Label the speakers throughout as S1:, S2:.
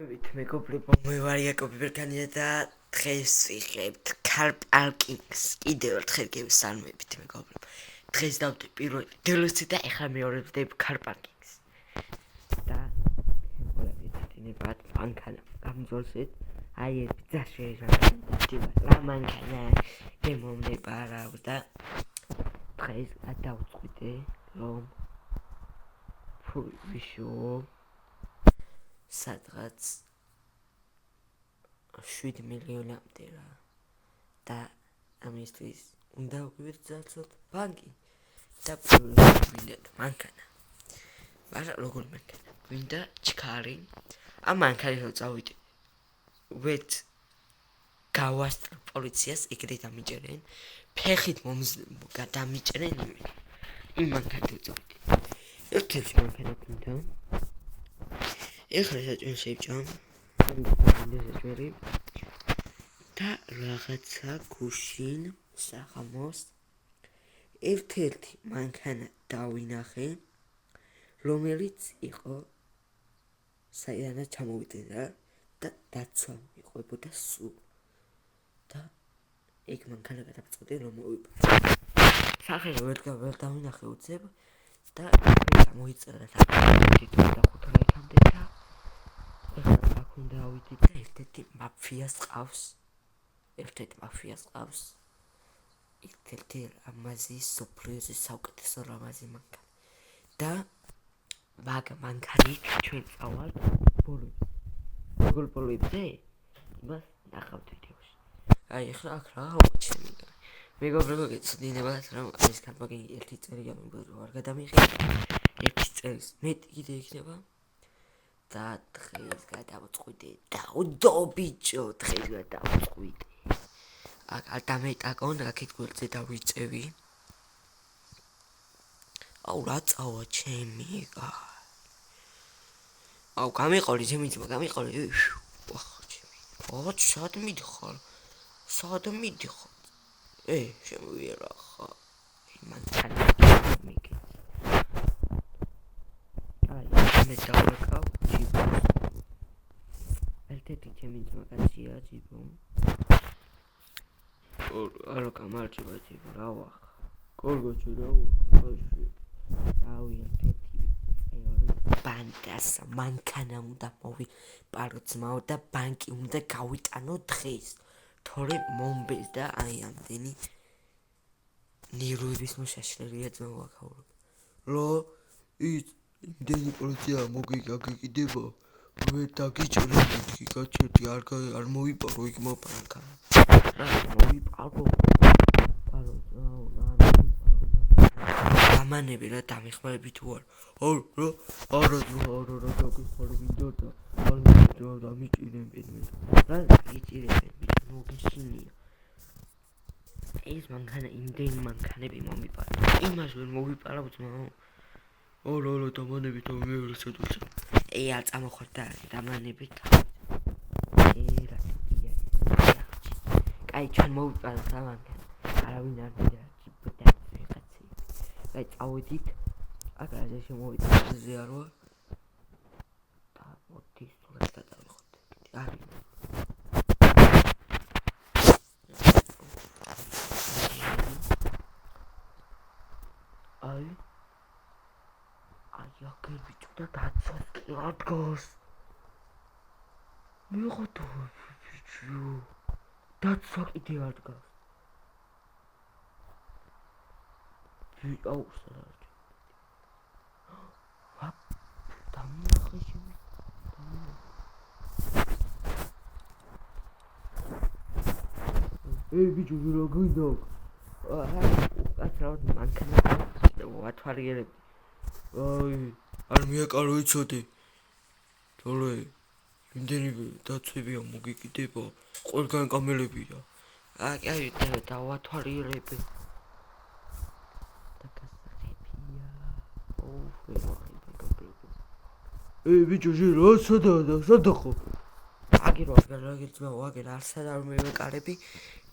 S1: მეგობრებო, მე ვარ იაკობი ბერგანია და დღეს ვიღებთ car parking-ს. კიდევ ერთხელ გესალმებით მეგობრებო. დღეს დავდე პირველი დელოსი და ეხლა მეორე ვდებ car parking-ს. და ყველაფერი ციტინებად მანქანა გამძოლსეთ. აი ეს ბიძაში რა მანქანა გემოვნება რა და დღეს გადავწყვიტე რომ ვიშო სადღაც 7 მილიონამდე რა და ამისთვის უნდა ვივერძალოთ ბანკი და გვინდა მანქანა. მაგრამ როგორ მანქანა? გვინდა ჩქარი. ამ მანქანით რომ წავიდე ვეთ გავასწრებ პოლიციას, იქნებ დამიჭერენ, ფეხით გადამიჭერენ იმ მანქანით წავიდე. ერთ-ერთი მანქანა გვინდა. ეხლა საჭმელი შევჭამ და რაღაცა გუშინ სახამოს ერთ-ერთი მანქანა დავინახე, რომელიც იყო საიდანაც ჩამოვიდა და დაცვა მიყვებოდა სულ და ეგ მანქანა გადავწყვიტე რომ მოვიპარო. სახელი ვერ დავინახე უცებ და მოიწერა და 5 ლაიქამდე და ეხლა აქ უნდა ავიდეთ და ერთ-ერთი მაფიას ყავს. ერთ-ერთი ამაზი სოფლიოზე საუკეთესო რამაზი მანქანა. და მანქანით ჩვენ წავალთ ბოლოზე. როგორ ბოლოებზე? იმას ნახავთ ვიდეოში. აი ეხლა აქ რა ავაჩენია. მეგობრებო, გეცოდინებათ რომ ეს კამპანია ერთი წერია მეგობრებო არ გადამიღეთ. ერთი წერის მეტი კიდე იქნება. და დღეს გადავწყვიტე და უდობიჭო დღეს გადავწყვიტე. აქ ალტამეტაკონ აქეთ გვერდზე დავიწევი. აუ რა წავა ჩემი კა. აუ გამიყოლი ჩემი ძმა გამიყოლი. ვახ ჩემი. ოღონდ სად მიდიხარ? შემოვიერახა. მანქანა მიგე. აი მე დავაკავ ჯიბოს. ერთ-ერთი ჩემი ძმა კაცია ჯიბო. არა გამარჯობა ჯიბო რა ვახ. გორგოჩი რა ვახ. აუ ერთ-ერთი ბანდას მანქანა უნდა მოვიპარო ძმაო და ბანკი უნდა გავიტანო დღეს. თორე მომბეს და აი ამდენი ნირუების მოშაშლელია ძმაო აქაურობ. რა ის იმდენი პოლიცია მოგიგაგიკიდება ვერ დაგიჭერენ იქი გაჩერდი არ მოვიპარო იქ მოპარანქანა რა მოვიპარო ამანები რა დამიხმარები თუ არა დაგიხმარი მინდა და არ დამიჭირენ პედმეთ რა იჭირენ მოგიშინია ეს მანქანა იმდენი მანქანები მომიპარა იმას ვერ მოვიპარავ ძმაო არა დამანებით მე ვერ შეძულს არ წამოხვდა დამანებით რა ტიპია კაი ჩვენ მოვიპაროთ რა მანქანა არავინ არ მიდრა ჯიბდა ვიღაცი კაი წავედით აქ რა შემოვიდეთ ზე არ ვარ და მოდი სულაც გადავიხოთ არის აი აქ ბიჭო და დაცვას კი არ დგას მიღოთ ბიჭო დაცვა კიდე არ დგას აუ სადაც დამნახე ჩემი ბიჭო რა გინდა კაცრავად მანქანა ვათვალიერებ აი არ მიაკარო იცოდე თორე იმდენი დაცვებია მოგიკიდება ყველგან კამელებია აი დავათვალიერებ და გასაღებია ბიჭო რა სადა ხო აგირო აგერ არსად არ მივეკარები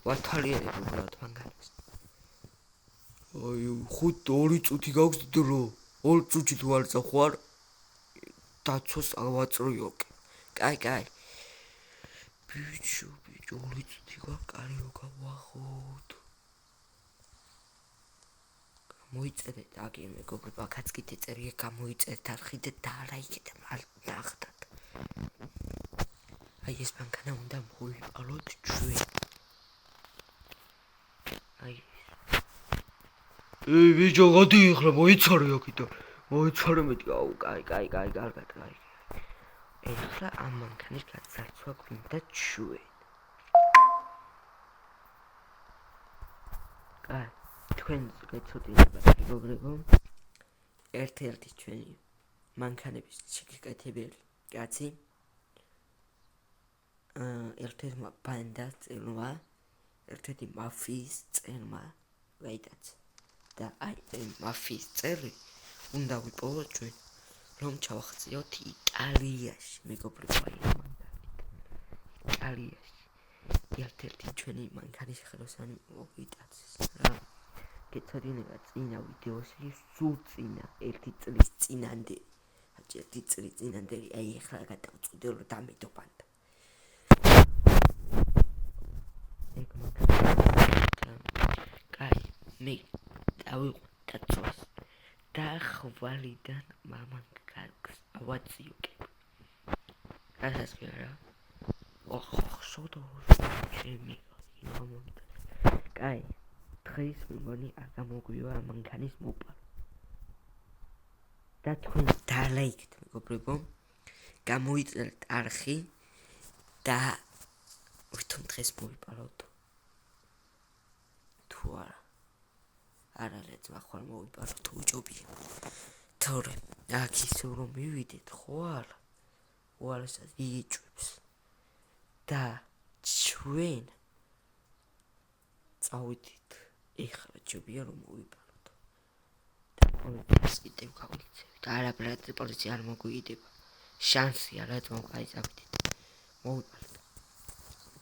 S1: ვათვალიერებ უბრალოდ მანქანას აი 2 წუთი გაქვს დრო 2 წუთი თუ არ წახვარ დაცვას ავაწრიო კაი. ბიჭო, ლიცი გაკარიო გავახოთ. მოიწერეთ აგერ მეგობრებო, აქაც კიდე წერია გამოიწერეთ არხი და დაალაიქეთ ნახდათ. აი ეს მანქანა უნდა მოვიპაროთ ჩვენ. აი ბიჭო, გადი ახლა მოიცარე აქედან. მოიცარე მეტი. აუ, კაი, კარგად. ეხლა ამ მანქანის გაცაცვა გვინდა ჩვენ. კაი, თქვენ გეცოდინებათ მეგობრებო. ერთ-ერთი ჩვენი მანქანების შეკეთებელი კაცი. ერთ-ერთმა ბანდას წელმა, ერთ-ერთი მაფიის წელმა გაიტაცა. და აი მაფიის წელი უნდა ვიპოვოთ ჩვენ, რომ ჩავახციოთ იტალიაში, მეგობრებო, აი იტალიაში. ერთ-ერთი ჩვენი მანქანის ხელოსანი მოიტაცეს რა. გეცოდინებათ წინა ვიდეოში, სულ წინა, 1 წლის წინანდელი. აი ახლა გადავწყვიტე რომ დამედო ბანდა. კაი, მე დავიყვან დაცვას და ხვალიდან მამან გავაციო კები. რასაც მე რა? შოდო ჩემი იმამონდა. კაი, დღეს მეგონი არ გამოგვივა მანქანის მოპარო. და თქვენ დაალაიქეთ მეგობრებო, გამოიწერეთ არხი და ვითომ დღეს მოვიპაროთ თუ არა რეცმა ხვალ მოვიპაროთ თუ უჯობია. თორე აქ ისე რომ მივიდეთ ხო არა? უარესად იჭვებს და ჩვენ წავიდით ეხლა ჯობია რომ მოვიპაროთ. და პოლიციას კიდევ გავიქცევით. არაფერად პოლიცია არ მოგვიდება. შანსია რა თქმა უნდა, წავიდით. მოვიპაროთ.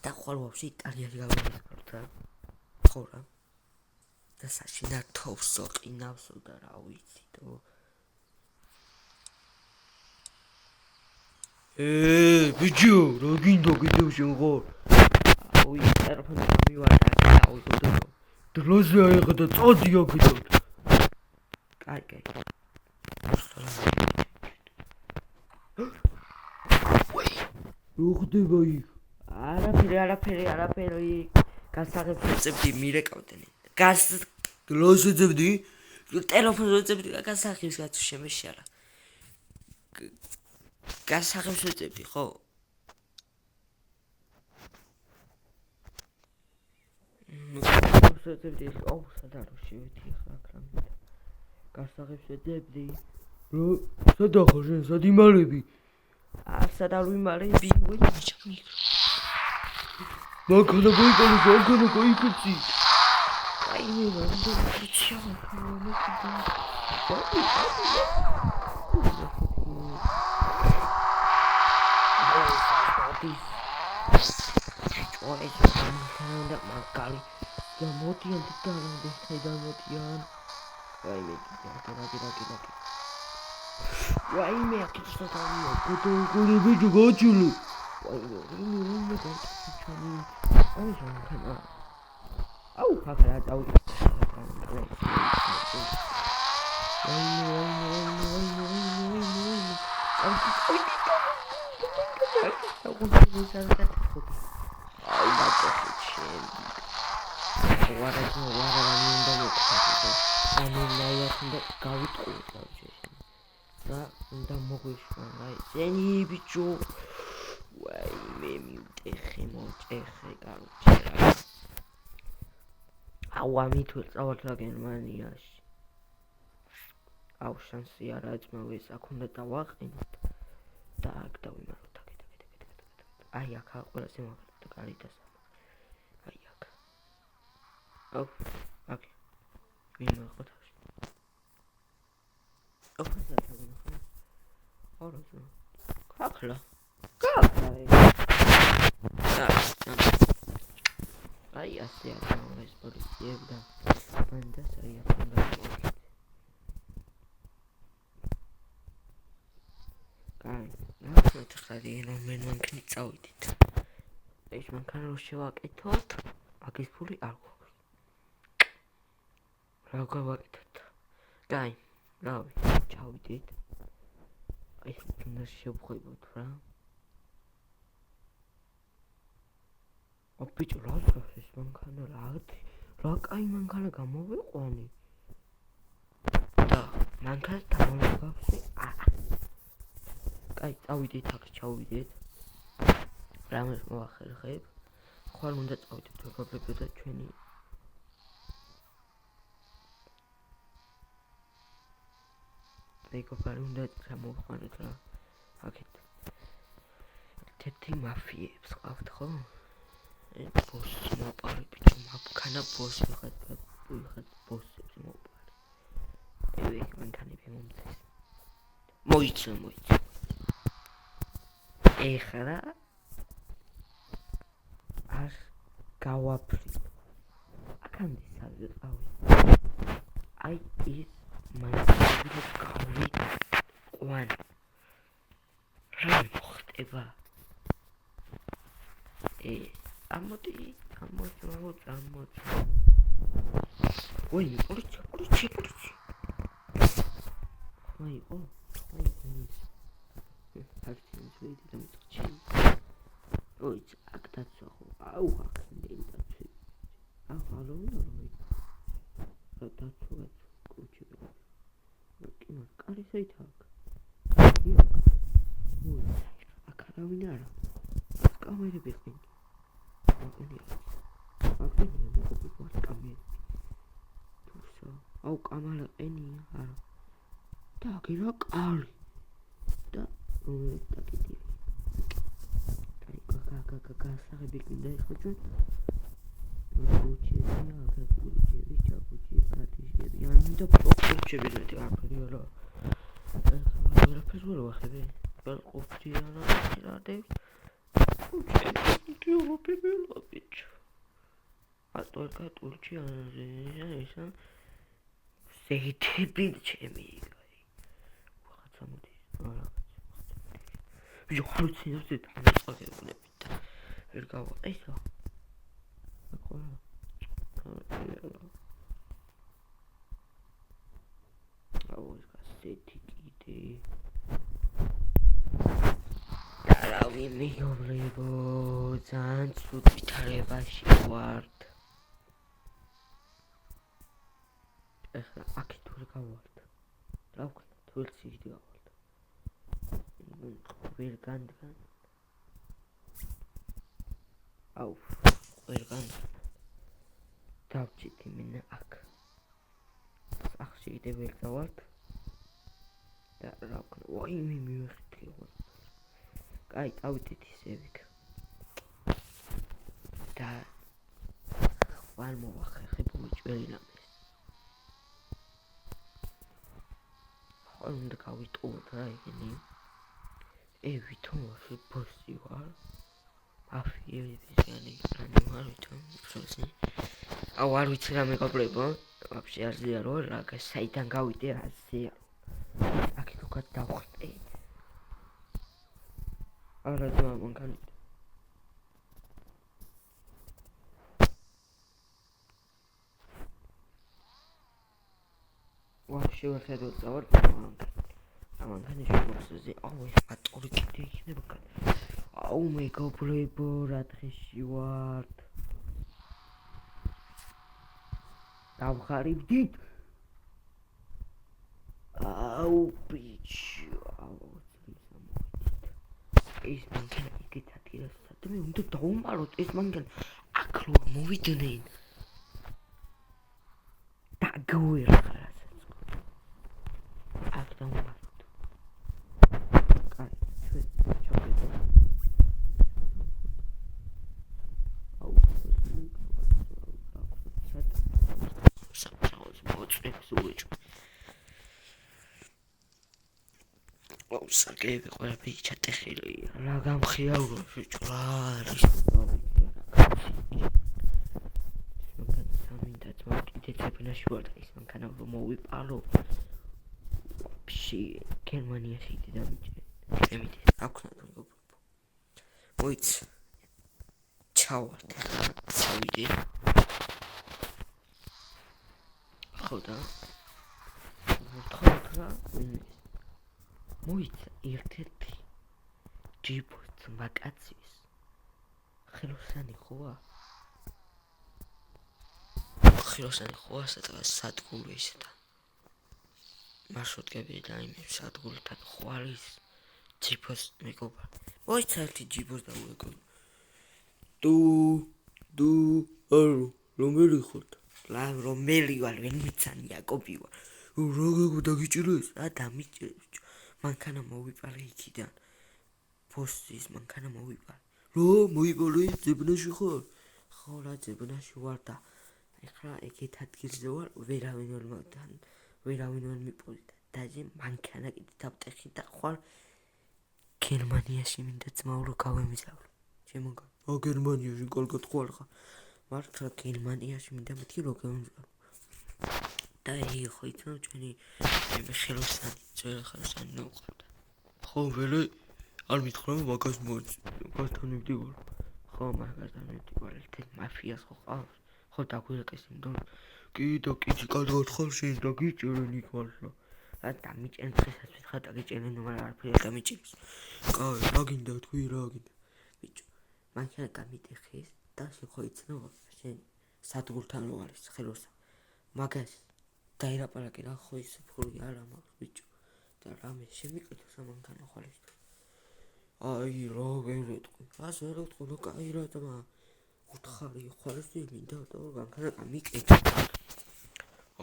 S1: და ხვალ ვაფშე იტალიაში გავიმართ რა. ხო რა. და საშინაერთოვსო ყინავსო და რა ვიცითო. ბიჭო, რა გინდა კიდევ შენ ხარ? აუი, ტელეფონი გამივარდა და აუგოდო. დროზე აიღე და წადი აქედან. კაი. რო ხდება იქ? არაფერი. გასაღებს უწევდი მირეკავდნენ. დროს უწევდი? ტელეფონს უწევდი და გასაღებს გაწუ შემეშარა. გასაღებს უწევდი ხო? უწევდი აუ სადარო შევედი ახლა კრამით. გასაღებს უწევდი. რო სადახარ შენ სად იმალები? სად არ ვიმალები? ვიჭი. მანქანა გაიქცი. აი მე ვიჩავ. Ой, да макали. Да мотиан титанде, да мотиан. Ой, მე Why me aquí está saliendo? Puto culo bicho gachulo. Why me gachulo. Ay, no. Au, hakara, au. და მოგვიშვა ზენი ბიჭო ვაი მე მივტეხე მოჭეხე კაროჩე აუ ამით წავალ რა გერმანიაში აუ შანსი არა ძმავის აქ უნდა დავაყენოთ და აქ დავიმაროთ აი აქ ყველაზე მაგარი კარი დასამა აი აქ აუ აქ ვიმაროთ Orası. Kakla. Ay asya es policía da. Anda saya pandang. Kan. Nah, terus მყარი რომ მანქანა წავიდეთ. ეს მანქანა რო შევაკეთოთ, მაგის ფული არ გვაქვს. რა გავაკეთოთ? კაი, რავი, ჩავიდეთ. ეს უნდა შევხვებოთ რა. აბიჭო, რა გავს ეს მანქანა რა კაი მანქანა გამოვიყვანი. და მანქანა დამოვიგავსე. კაი, წავიდეთ აქ, ჩავიდეთ. რამეს მოახერხებ? ხვალ უნდა წავიდეთ, მეგობრებო და ჩვენი მეგობარი უნდა ჩამოვხმაროთ რა. აქეთ თეთრი მაფიებს ყავთ ხო? ეს ბოსი მოპარე ბიჭო, მანქანა ბოსი ხარ ბოსებს მოპარე. ეგ მანქანები მომწეს. მოიცა. ეხლა არ გავაფრით. აქამდე სავიყავი. აი ის მანქანები გავიყვან. რა მოხდება? ამოდი. ой, полиция. ой, აქციის ვედი და მიწჩი. ой, აქ დაცვა ხო? აუ, აქ დაცვა. ალო. რა დაცვა? კუჩები. კინო, კარი საითაკ. ой, აქ არავინ არა. კამერები ხინ. აუ კამარა ყენია არა და გირა კარი და დაკიდი გასაღები კიდე ხო ჩვენ კუჩები პატიშები ან და კუჩები მეტი აფერი არა რა ვახები ვერ ყოფილი არა კუჩები ოპერაბიჩ ატოლკა კუჩი არა ზეითები ჩემი ვახაცა მოდის არა ვიჟო ხალხი დამწყებულები და ვერ გავაყესო აკოლა აუ ეს გასეთი კიდე დარავი მეგობრებო ძალიან ცუდ ვითარებაში ვართ ეხლა აქეთ ვერ გავართ რა ვქნა თულს იქ გავართ ვერ განდგან აუ ვერ განდგან დავჭით იმენა აქ სახში კიდე ვერ გავართ და რა ვქნა ვაიმე მივეხეთე კაი წავიდეთ ისევ იქ და ხვალ მოვახერხებ უჭველი რამეს უნდა გავიტყუოთ რა ეგენი ვითომ ბოსი ვარ აფიებისგანი რანი ვარ ვითომ პროსი აუ არ ვიცი რა მეგობრებო ვაფშე არ ზიარო რა საიდან გავიდე რა ზიარო აქ უკეთ დავხტე არა ძმა მანქანა ვაფშე ვერ ხედავ ამან შეგოხსზე აუ ეს პატორი კიდე იქნება აუ მეგობრებო რა დღეში ვართ დავხარიბდით აუ ბიჭო აუ ეს მანქანა იქით ატირას სადმე უნდა დაუმაროთ ეს მანქანა აქ რო მოვიდნენ დაგვერხა აქ დაუმაროთ საკები ყველაფერი ჩატეხილი რა გამხიაურო ბიჭო რა არის სამინდა ძმა კიდე ცეფნაში ვარ და ის მანქანა რომ მოვიპალო ვაფშე გერმანიაში კიდე დამიჭე ჩემით რა ვქნა მეგობრებო მოიცა ჩავარდ ჩავიდე ხოდა ხოდა მოიცა ერთ-ერთი ჯიბოს მაკაცის ხელოსანი ხოა სადღაც სადგური ისეთან მარშრუტკები და იმ სადგურთან ხვალის ჯიბოს მეგობარ მოიცა ერთი ჯიბოს და უეკო დუ არო რომელი ხოთ რომელი ვარ ვერ მიცანი იაკობი ვარ რა დაგიჭირეს რა დამიჭირეს მანქანა მოვიპარე იქიდან ფოსტის მანქანა მოვიპარე რა მოიპარე ძებნაში ხარ ხო რა ძებნაში ვარ და ეხლა ეგეთ ადგილზე ვარ ვერავინ ვერ მიპოვდა დაჟე მანქანა კიდე დავტეხი და ხვალ გერმანიაში მინდა ძმაურო გავემიზავრო ჩემო გერმანიაში კოლკატ ხვალ ხარ მართლა გერმანიაში მინდა მეთქი რო გავემიზავრო და ხო იცნო ჩვენი ხელოსანი ძველი ხელოსანი ნოყავდა ხო ველი არ მითხრა მაგასთან მივდივარ ხო მაგასთან მივდივარ ერთ მაფიას ხო ყავს ხო დაგვირეკეს იმდენ კი და კიდე კარგად ხარ შენ დაგიჭერენ იქ მართლა რა დამიჭერენ დღესაც ვითხარ დაგიჭერენ მაგრამ არაფერი არ დამიჭერეს კაი რა გინდა თქვი რა გინდა ბიჭო მანქანა გამიდეხეს და ხო იცნო შენ სადგურთან რო არის ხელოსა მაგას დაირაპარაკე რა ხო ის ფული არა მაქვს ბიჭო და რამე შემიკეთოს ამანქანა ხვალისთვის აი რა ვერეთყვი ას ვერეთყვი რა კაი რა თმა უთხარი ხვალისთვის მინდა და მანქანა გამიკეთო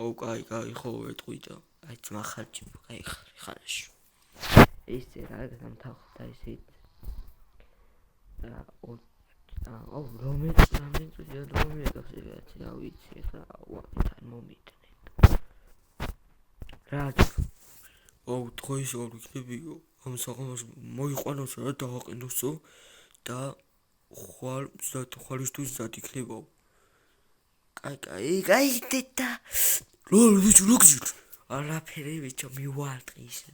S1: აუ კაი ხო ვეთყვი და აი ძმა ხარჯი კაი ხარაში ისე რა დამთავრდა ისე აუ რომელი გაფსირეთი რა ვიცი ხა ვათან მომიტნე რა აუ დღეს არ ვიქნებიო ამ საღამოს მოიყვანოს რა დავაყენოსო და ხვალისთვის ზად იქნებაო კაი დედა რა ბიჭო რა გიჟ არაფერი ბიჭო მივარტყი ისე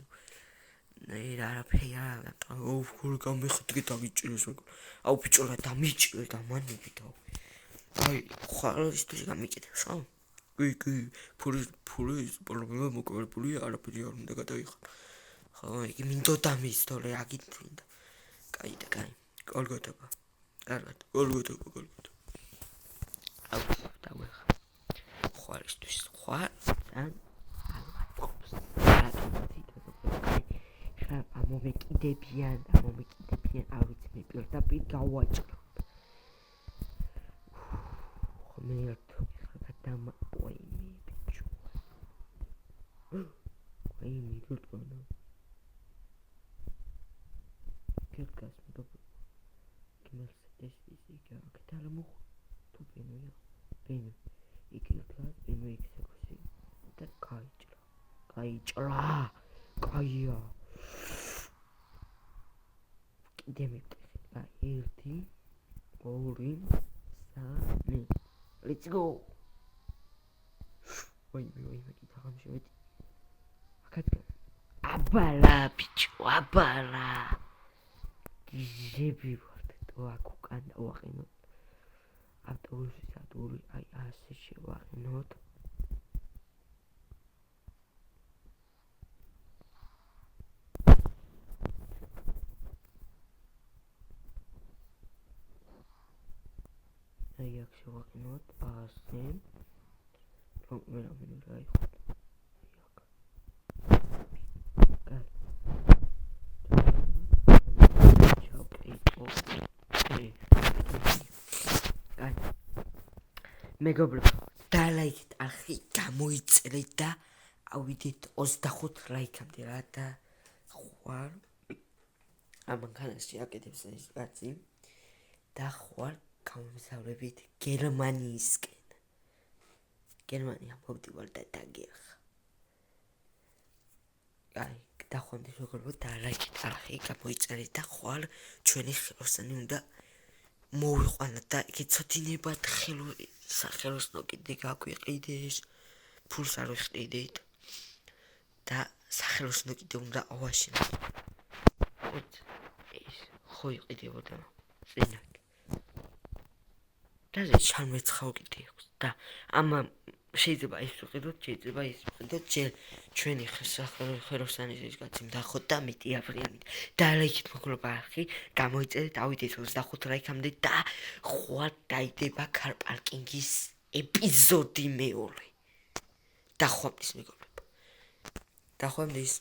S1: არაფერი არა აუ ხურ გამიხდი დავიჭირეს აუ ბიჭო რა დამიჭირე და მანები და აი ხვალისთვის გამიკეთებს ხო კი ფული პრობლემა მოკავებული არაფერი არ უნდა გადაიხარ ხო იგი მინდოდა მისდოლე აგითინდა კაი და კაი კარგადობა აუ დავეხა ხვალისთვის ხვალთან მომეკიდებიან არ ვიცი მე პირდაპირ გავაჭრო მე ერთო გადამა ვაიმე ბიჭო ვაიმე გეტყვი კერკას მეგობრო კიმერსედეს ისე გაკეთალა მოხ თუ ბენო იქ ექსეკუსი და გაიჭრა კაია დემეკრა 1 2 3 let's go ვაიმე კითხავ შევედი აკაც აბალა ბიჭო აბალა ძები ვარ და აქ უკან დავაყენოთ ავტობუსის სადგური აი ასე შევაყენოთ აი აქ შევაყენოთ ასე რომ ვერავინ არ აიხოთ მეგობრებო და ლაიქით ახი გამოიწერეთ და ავიდეთ 25 ლაიქამდე რა და ხვალ ამანქანაში აკეთებს ეს კაცი და ხვალ გამომსავლებით გერმანიისკენ გერმანია მოვდივარ და დაგეხა აი დახვანდი როგორ და ლაიქით ახი გამოიწერეთ და ხვალ ჩვენი ხელოსანი უნდა მოვიყვანოთ და გეცოდინებათ სახელოსნო კიდე გაგვიყიდეს ფულს არ ვიხდით და სახელოსნო კიდე უნდა ავაშენოთ ეს ხო იყიდებოდა წინათ. და ჩამეცხავ კიდე აქვს და ამა შეიძლება ის ვიყიდოთ, შეიძლება ის ვიყიდოთ, ჯერ ჩვენი ხელოსანის კაცი მდახოთ და მეტი აფრიანით. და ლაიქით მოგლობა არხი, გამოიწერეთ, ავიდეთ 25 ლაიქამდე და ხوار დაიდება კარ პარკინგის ეპიზოდი მეორე. დახვამდის მეგობრებო. დახვამდის